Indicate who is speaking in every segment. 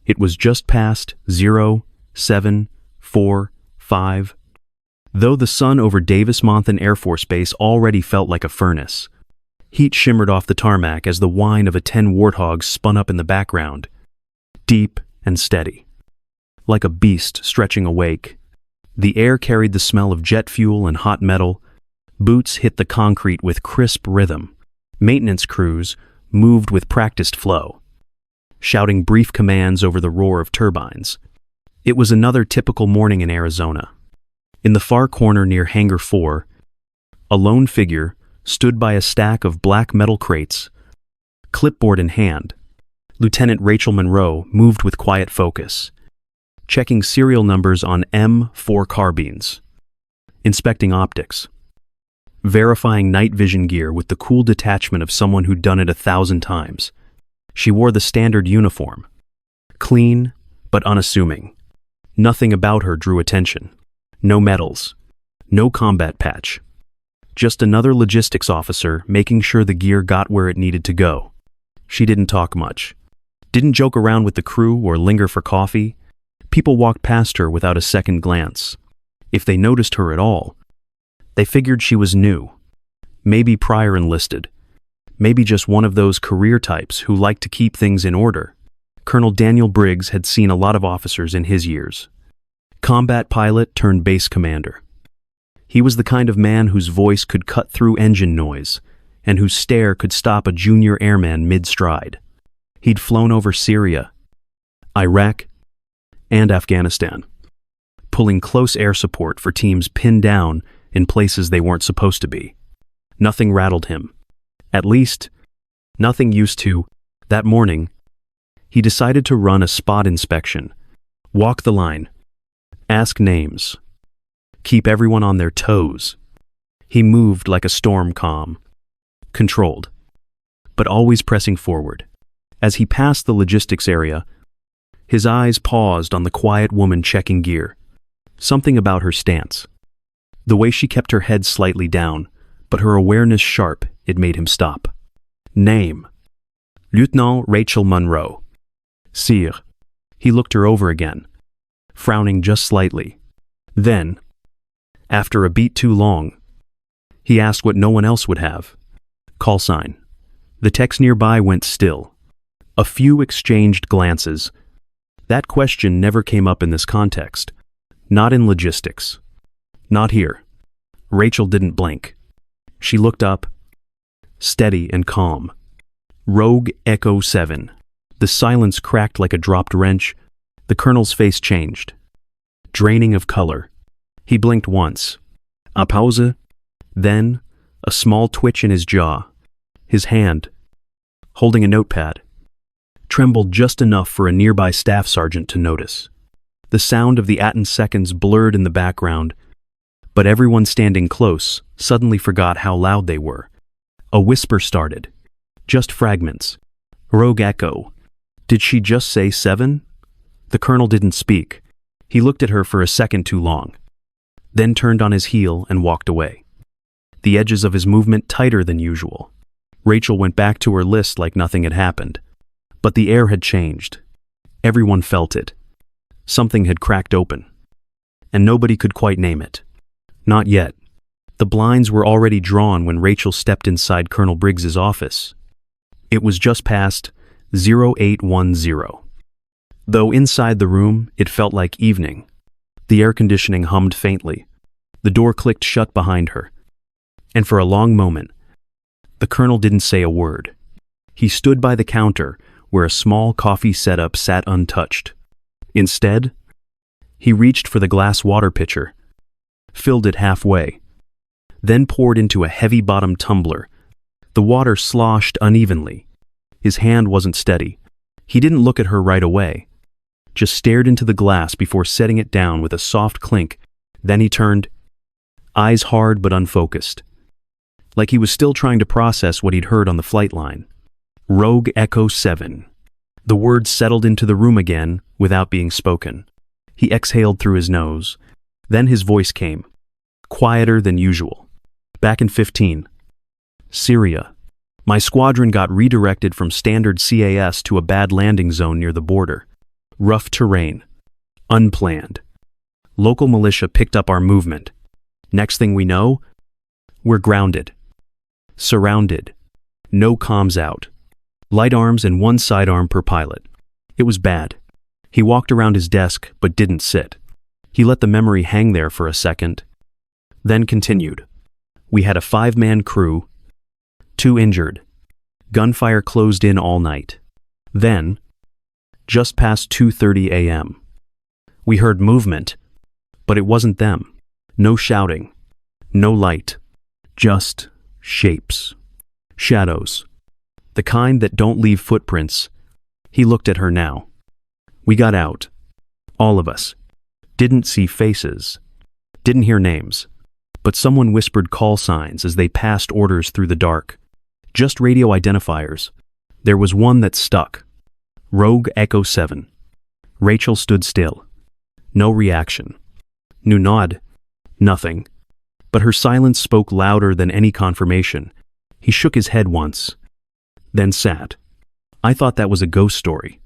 Speaker 1: It was just past 0745. Though the sun over Davis-Monthan Air Force Base already felt like a furnace. Heat shimmered off the tarmac as the whine of a 10 warthogs spun up in the background, deep and steady. Like a beast stretching awake. The air carried the smell of jet fuel and hot metal. Boots hit the concrete with crisp rhythm. Maintenance crews moved with practiced flow, shouting brief commands over the roar of turbines. It was another typical morning in Arizona. In the far corner near Hangar 4, a lone figure stood by a stack of black metal crates, clipboard in hand. Lieutenant Rachel Monroe moved with quiet focus, checking serial numbers on M4 carbines, inspecting optics, verifying night vision gear with the cool detachment of someone who'd done it 1,000 times. She wore the standard uniform, clean but unassuming. Nothing about her drew attention. No medals, no combat patch. Just another logistics officer making sure the gear got where it needed to go. She didn't talk much, didn't joke around with the crew or linger for coffee. People walked past her without a second glance. If they noticed her at all, they figured she was new, maybe prior enlisted, maybe just one of those career types who like to keep things in order. Colonel Daniel Briggs had seen a lot of officers in his years. Combat pilot turned base commander. He was the kind of man whose voice could cut through engine noise and whose stare could stop a junior airman mid-stride. He'd flown over Syria, Iraq, and Afghanistan, pulling close air support for teams pinned down in places they weren't supposed to be. Nothing rattled him. At least, nothing used to. That morning, he decided to run a spot inspection, walk the line, ask names, keep everyone on their toes. He moved like a storm calm, controlled, but always pressing forward. As he passed the logistics area, his eyes paused on the quiet woman checking gear. Something about her stance, the way she kept her head slightly down, but her awareness sharp, it made him stop. Name: Lieutenant Rachel Monroe. Sire. He looked her over again, frowning just slightly. Then, after a beat too long, he asked what no one else would have. Call sign. The techs nearby went still. A few exchanged glances. That question never came up in this context. Not in logistics. Not here. Rachel didn't blink. She looked up, steady and calm. Rogue Echo 7. The silence cracked like a dropped wrench. The colonel's face changed, draining of color. He blinked once. A pause. Then, a small twitch in his jaw. His hand, holding a notepad, trembled just enough for a nearby staff sergeant to notice. The sound of the Aten seconds blurred in the background, but everyone standing close suddenly forgot how loud they were. A whisper started. Just fragments. Rogue Echo. Did she just say 7? The colonel didn't speak. He looked at her for a second too long, then turned on his heel and walked away. The edges of his movement tighter than usual. Rachel went back to her list like nothing had happened. But the air had changed. Everyone felt it. Something had cracked open. And nobody could quite name it. Not yet. The blinds were already drawn when Rachel stepped inside Colonel Briggs's office. It was just past 0810. Though inside the room, it felt like evening. The air conditioning hummed faintly. The door clicked shut behind her. And for a long moment, the colonel didn't say a word. He stood by the counter where a small coffee setup sat untouched. Instead, he reached for the glass water pitcher, filled it halfway, then poured into a heavy-bottomed tumbler. The water sloshed unevenly. His hand wasn't steady. He didn't look at her right away, just stared into the glass before setting it down with a soft clink. Then he turned, eyes hard but unfocused, like he was still trying to process what he'd heard on the flight line. Rogue Echo 7. The words settled into the room again without being spoken. He exhaled through his nose. Then his voice came, quieter than usual. Back in 15. Syria. My squadron got redirected from standard CAS to a bad landing zone near the border. Rough terrain. Unplanned. Local militia picked up our movement. Next thing we know, we're grounded. Surrounded. No comms out. Light arms and one sidearm per pilot. It was bad. He walked around his desk but didn't sit. He let the memory hang there for a second, then continued. We had a 5-man crew, 2 injured. Gunfire closed in all night. Then, just past 2:30 a.m., we heard movement, but it wasn't them. No shouting, no light, just shapes, shadows, the kind that don't leave footprints. He looked at her now. We got out. All of us. Didn't see faces. Didn't hear names. But someone whispered call signs as they passed orders through the dark. Just radio identifiers. There was one that stuck. Rogue Echo 7. Rachel stood still. No reaction. No nod. Nothing. But her silence spoke louder than any confirmation. He shook his head once. Then sat. I thought that was a ghost story.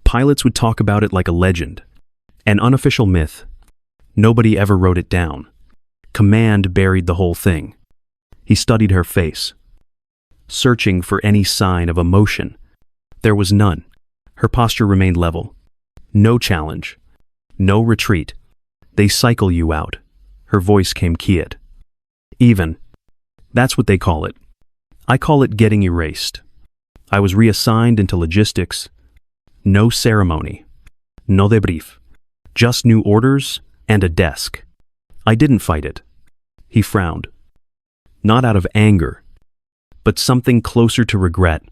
Speaker 1: Pilots would talk about it like a legend. An unofficial myth. Nobody ever wrote it down. Command buried the whole thing. He studied her face, searching for any sign of emotion. There was none. Her posture remained level. No challenge. No retreat. They cycle you out. Her voice came quiet. Even. That's what they call it. I call it getting erased. I was reassigned into logistics. No ceremony. No debrief. Just new orders and a desk. I didn't fight it. He frowned. Not out of anger, but something closer to regret.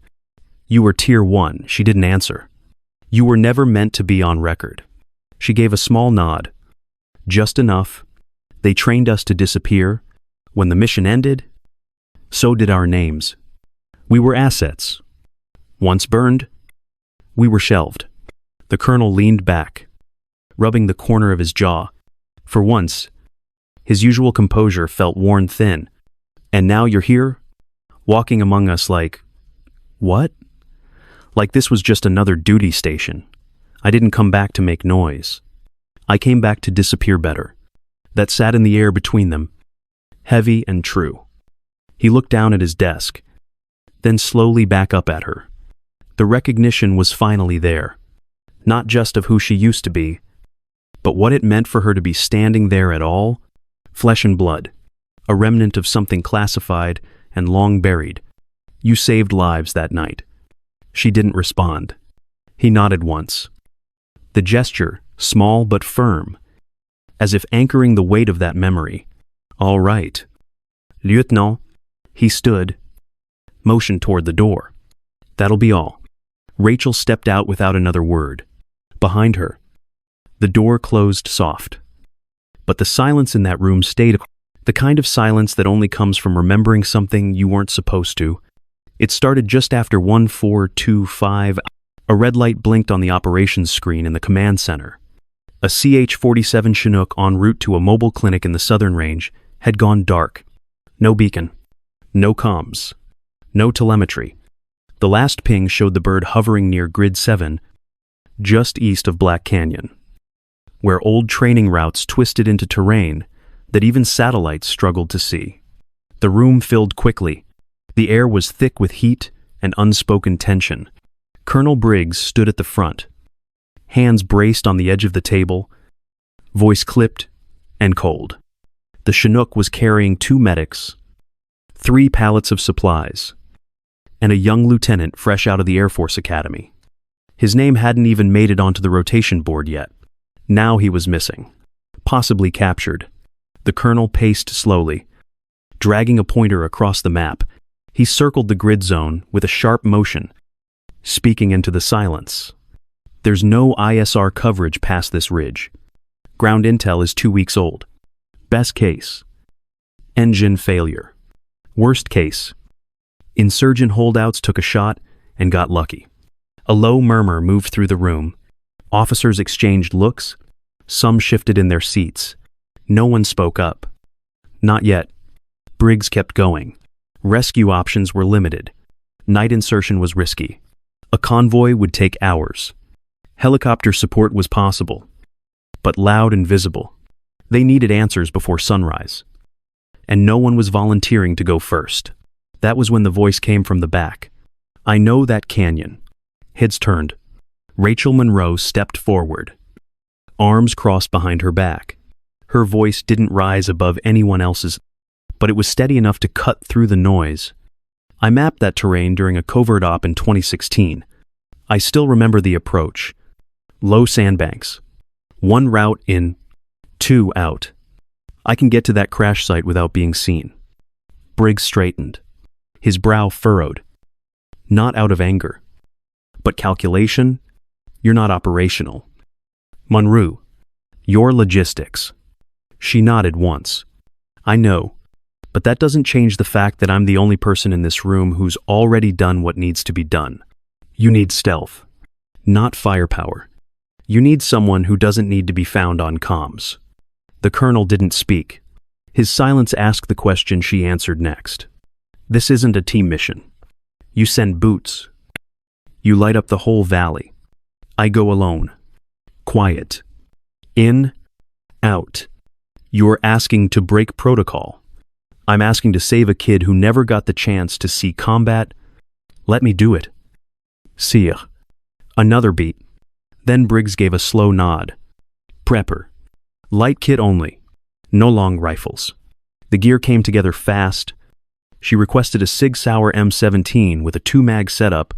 Speaker 1: You were Tier 1, she didn't answer. You were never meant to be on record. She gave a small nod. Just enough. They trained us to disappear. When the mission ended, so did our names. We were assets. Once burned, we were shelved. The colonel leaned back, rubbing the corner of his jaw. For once, his usual composure felt worn thin. And now you're here, walking among us like, what? Like this was just another duty station. I didn't come back to make noise. I came back to disappear better. That sat in the air between them, heavy and true. He looked down at his desk, then slowly back up at her. The recognition was finally there, not just of who she used to be, but what it meant for her to be standing there at all. Flesh and blood, a remnant of something classified and long buried. You saved lives that night. She didn't respond. He nodded once. The gesture, small but firm, as if anchoring the weight of that memory. All right. Lieutenant. He stood, motioned toward the door. That'll be all. Rachel stepped out without another word. Behind her, the door closed soft. But the silence in that room stayed, the kind of silence that only comes from remembering something you weren't supposed to. It started just after 1425. A red light blinked on the operations screen in the command center. A CH-47 Chinook en route to a mobile clinic in the southern range had gone dark. No beacon. No comms. No telemetry. The last ping showed the bird hovering near Grid 7, just east of Black Canyon, where old training routes twisted into terrain that even satellites struggled to see. The room filled quickly. The air was thick with heat and unspoken tension. Colonel Briggs stood at the front, hands braced on the edge of the table, voice clipped and cold. The Chinook was carrying 2 medics, 3 pallets of supplies, and a young lieutenant fresh out of the Air Force Academy. His name hadn't even made it onto the rotation board yet. Now he was missing, possibly captured. The colonel paced slowly, dragging a pointer across the map. He circled the grid zone with a sharp motion, speaking into the silence. There's no ISR coverage past this ridge. Ground intel is 2 weeks old. Best case, engine failure. Worst case, insurgent holdouts took a shot and got lucky. A low murmur moved through the room. Officers exchanged looks. Some shifted in their seats. No one spoke up. Not yet. Briggs kept going. Rescue options were limited. Night insertion was risky. A convoy would take hours. Helicopter support was possible, but loud and visible. They needed answers before sunrise. And no one was volunteering to go first. That was when the voice came from the back. "I know that canyon." Heads turned. Rachel Monroe stepped forward, arms crossed behind her back. Her voice didn't rise above anyone else's, but it was steady enough to cut through the noise. "I mapped that terrain during a covert op in 2016. I still remember the approach. Low sandbanks. 1 route in, 2 out. I can get to that crash site without being seen." Briggs straightened, his brow furrowed. "Not out of anger, but calculation? You're not operational. Monroe, your logistics." She nodded once. "I know, but that doesn't change the fact that I'm the only person in this room who's already done what needs to be done. You need stealth, not firepower. You need someone who doesn't need to be found on comms." The colonel didn't speak. His silence asked the question she answered next. "This isn't a team mission. You send boots. You light up the whole valley. I go alone. Quiet. In, out. You're asking to break protocol. I'm asking to save a kid who never got the chance to see combat. Let me do it." "Sire." Another beat. Then Briggs gave a slow nod. "Prepper. Light kit only. No long rifles." The gear came together fast. She requested a Sig Sauer M17 with a 2-mag setup,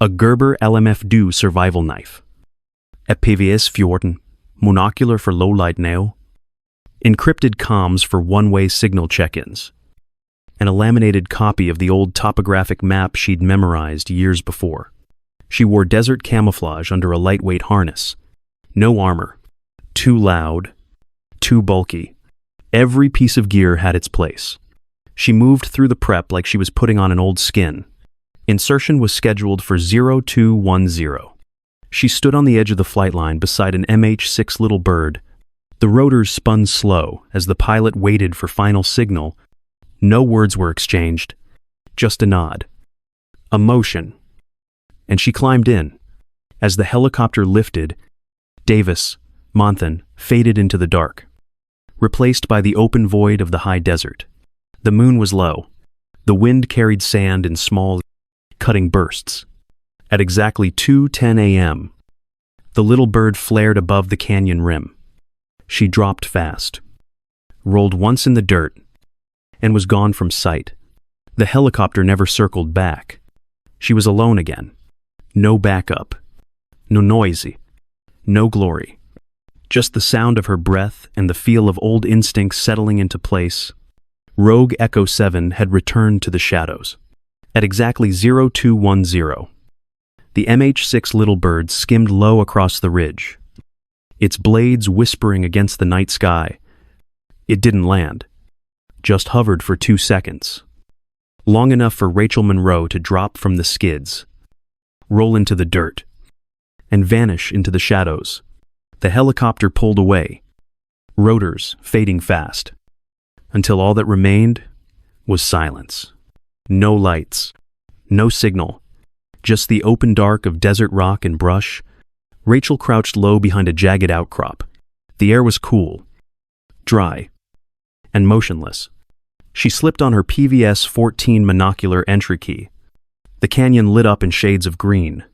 Speaker 1: a Gerber LMF2 survival knife, a PVS 14, monocular for low-light now, encrypted comms for one-way signal check-ins, and a laminated copy of the old topographic map she'd memorized years before. She wore desert camouflage under a lightweight harness. No armor. Too loud. Too bulky. Every piece of gear had its place. She moved through the prep like she was putting on an old skin. Insertion was scheduled for 0210. She stood on the edge of the flight line beside an MH-6 Little Bird. The rotors spun slow as the pilot waited for final signal. No words were exchanged, just a nod. A motion. And she climbed in. As the helicopter lifted, Davis, Monthan, faded into the dark, replaced by the open void of the high desert. The moon was low. The wind carried sand in small, cutting bursts. At exactly 2:10 a.m., the Little Bird flared above the canyon rim. She dropped fast, rolled once in the dirt, and was gone from sight. The helicopter never circled back. She was alone again. No backup. No noisy. No glory. Just the sound of her breath and the feel of old instincts settling into place. Rogue Echo 7 had returned to the shadows. At exactly 0210, the MH-6 Little Bird skimmed low across the ridge, its blades whispering against the night sky. It didn't land, just hovered for 2 seconds, long enough for Rachel Monroe to drop from the skids, roll into the dirt, and vanish into the shadows. The helicopter pulled away, rotors fading fast, until all that remained was silence. No lights, no signal, just the open dark of desert rock and brush. Rachel crouched low behind a jagged outcrop. The air was cool, dry, and motionless. She slipped on her PVS 14 monocular entry key. The canyon lit up in shades of green.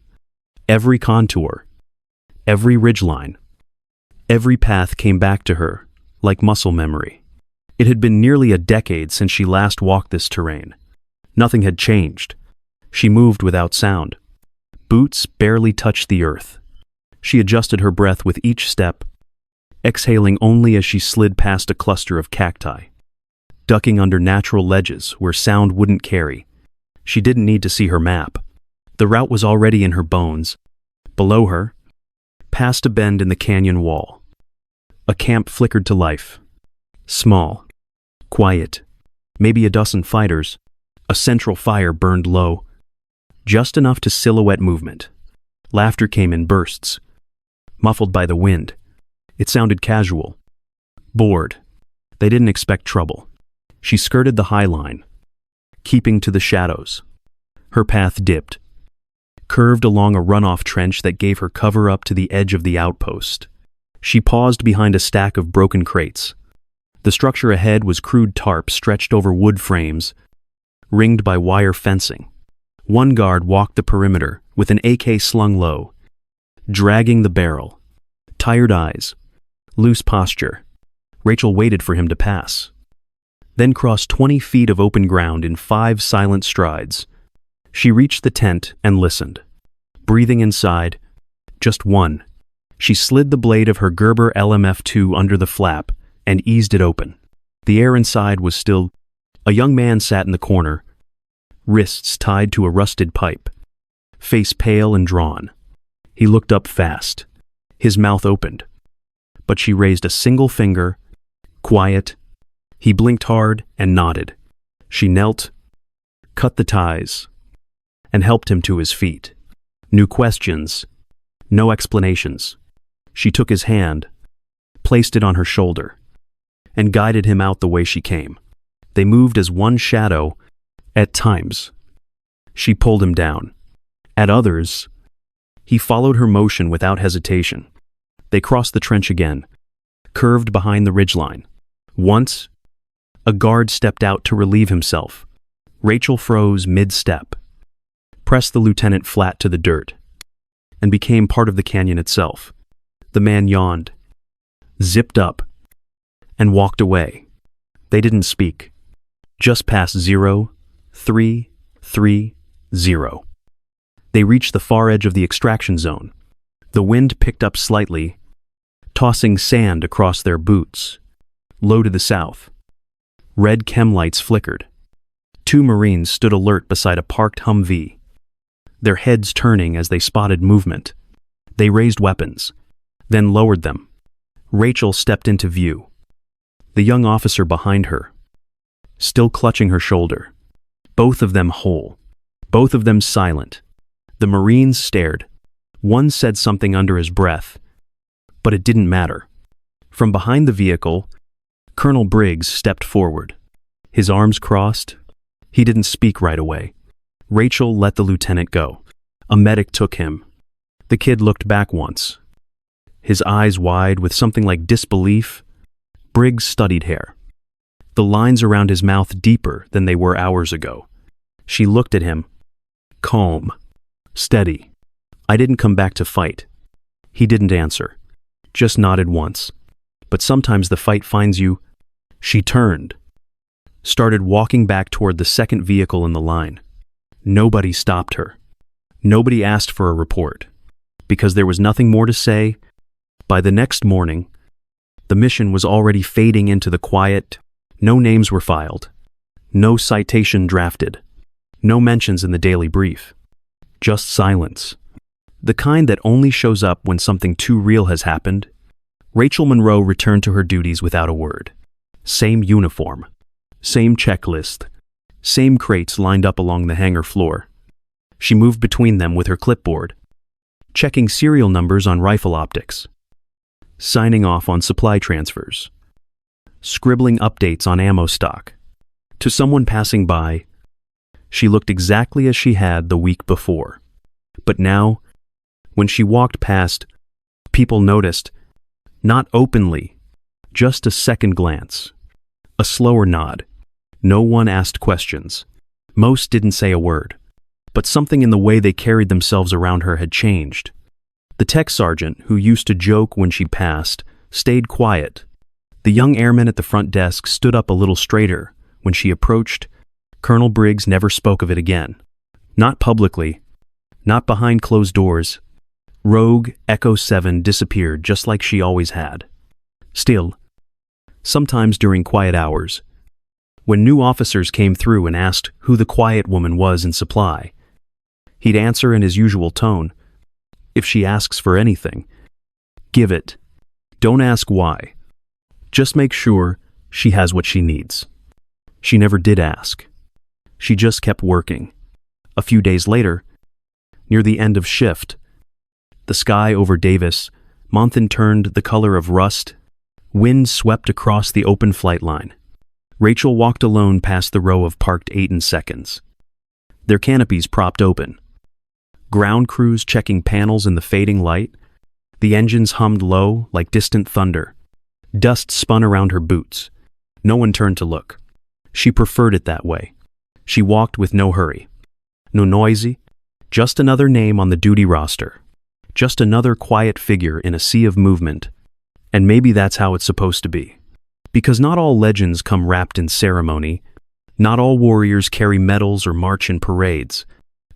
Speaker 1: Every contour, every ridgeline, every path came back to her, like muscle memory. It had been nearly a decade since she last walked this terrain. Nothing had changed. She moved without sound. Boots barely touched the earth. She adjusted her breath with each step, exhaling only as she slid past a cluster of cacti, ducking under natural ledges where sound wouldn't carry. She didn't need to see her map. The route was already in her bones. Below her, past a bend in the canyon wall, a camp flickered to life. Small, quiet, maybe a dozen fighters. A central fire burned low, just enough to silhouette movement. Laughter came in bursts, muffled by the wind. It sounded casual, bored. They didn't expect trouble. She skirted the high line, keeping to the shadows. Her path dipped, curved along a runoff trench that gave her cover up to the edge of the outpost. She paused behind a stack of broken crates. The structure ahead was crude tarp stretched over wood frames, ringed by wire fencing. One guard walked the perimeter with an AK slung low, dragging the barrel. Tired eyes, loose posture. Rachel waited for him to pass, then crossed 20 feet of open ground in 5 silent strides. She reached the tent and listened. Breathing inside, just one. She slid the blade of her Gerber LMF2 under the flap and eased it open. The air inside was still. A young man sat in the corner, wrists tied to a rusted pipe, face pale and drawn. He looked up fast. His mouth opened, but she raised a single finger, quiet. He blinked hard and nodded. She knelt, cut the ties, and helped him to his feet. No questions, no explanations. She took his hand, placed it on her shoulder, and guided him out the way she came. They moved as one shadow. At times, she pulled him down. At others, he followed her motion without hesitation. They crossed the trench again, curved behind the ridgeline. Once, a guard stepped out to relieve himself. Rachel froze mid-step, pressed the lieutenant flat to the dirt, and became part of the canyon itself. The man yawned, zipped up, and walked away. They didn't speak. Just past 0330. They reached the far edge of the extraction zone. The wind picked up slightly, tossing sand across their boots. Low to the south, red chem lights flickered. 2 Marines stood alert beside a parked Humvee, their heads turning as they spotted movement. They raised weapons, then lowered them. Rachel stepped into view. The young officer behind her, still clutching her shoulder. Both of them whole, both of them silent. The Marines stared. One said something under his breath, but it didn't matter. From behind the vehicle, Colonel Briggs stepped forward. His arms crossed. He didn't speak right away. Rachel let the lieutenant go. A medic took him. The kid looked back once, his eyes wide with something like disbelief. Briggs studied hair, the lines around his mouth deeper than they were hours ago. She looked at him, calm, steady. "I didn't come back to fight." He didn't answer, just nodded once. "But sometimes the fight finds you." She turned, started walking back toward the second vehicle in the line. Nobody stopped her. Nobody asked for a report, because there was nothing more to say. By the next morning, the mission was already fading into the quiet. No names were filed, no citation drafted, no mentions in the daily brief. Just silence. The kind that only shows up when something too real has happened. Rachel Monroe returned to her duties without a word. Same uniform, same checklist, same crates lined up along the hangar floor. She moved between them with her clipboard, checking serial numbers on rifle optics, signing off on supply transfers, scribbling updates on ammo stock. To someone passing by, she looked exactly as she had the week before. But now, when she walked past, people noticed, not openly, just a second glance, a slower nod. No one asked questions. Most didn't say a word. But something in the way they carried themselves around her had changed. The tech sergeant, who used to joke when she passed, stayed quiet. The young airman at the front desk stood up a little straighter. When she approached, Colonel Briggs never spoke of it again. Not publicly, not behind closed doors. Rogue Echo 7 disappeared just like she always had. Still, sometimes during quiet hours, when new officers came through and asked who the quiet woman was in supply, he'd answer in his usual tone. If she asks for anything, give it. Don't ask why. Just make sure she has what she needs. She never did ask. She just kept working. A few days later, near the end of shift, the sky over Davis, Monthan turned the color of rust. Wind swept across the open flight line. Rachel walked alone past the row of parked 8 seconds, their canopies propped open. Ground crews checking panels in the fading light. The engines hummed low, like distant thunder. Dust spun around her boots. No one turned to look. She preferred it that way. She walked with no hurry. No noisy, just another name on the duty roster. Just another quiet figure in a sea of movement. And maybe that's how it's supposed to be. Because not all legends come wrapped in ceremony. Not all warriors carry medals or march in parades.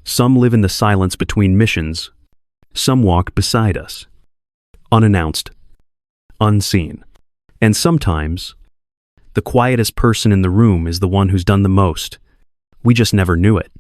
Speaker 1: Some live in the silence between missions. Some walk beside us. Unannounced. Unseen. And sometimes, the quietest person in the room is the one who's done the most. We just never knew it.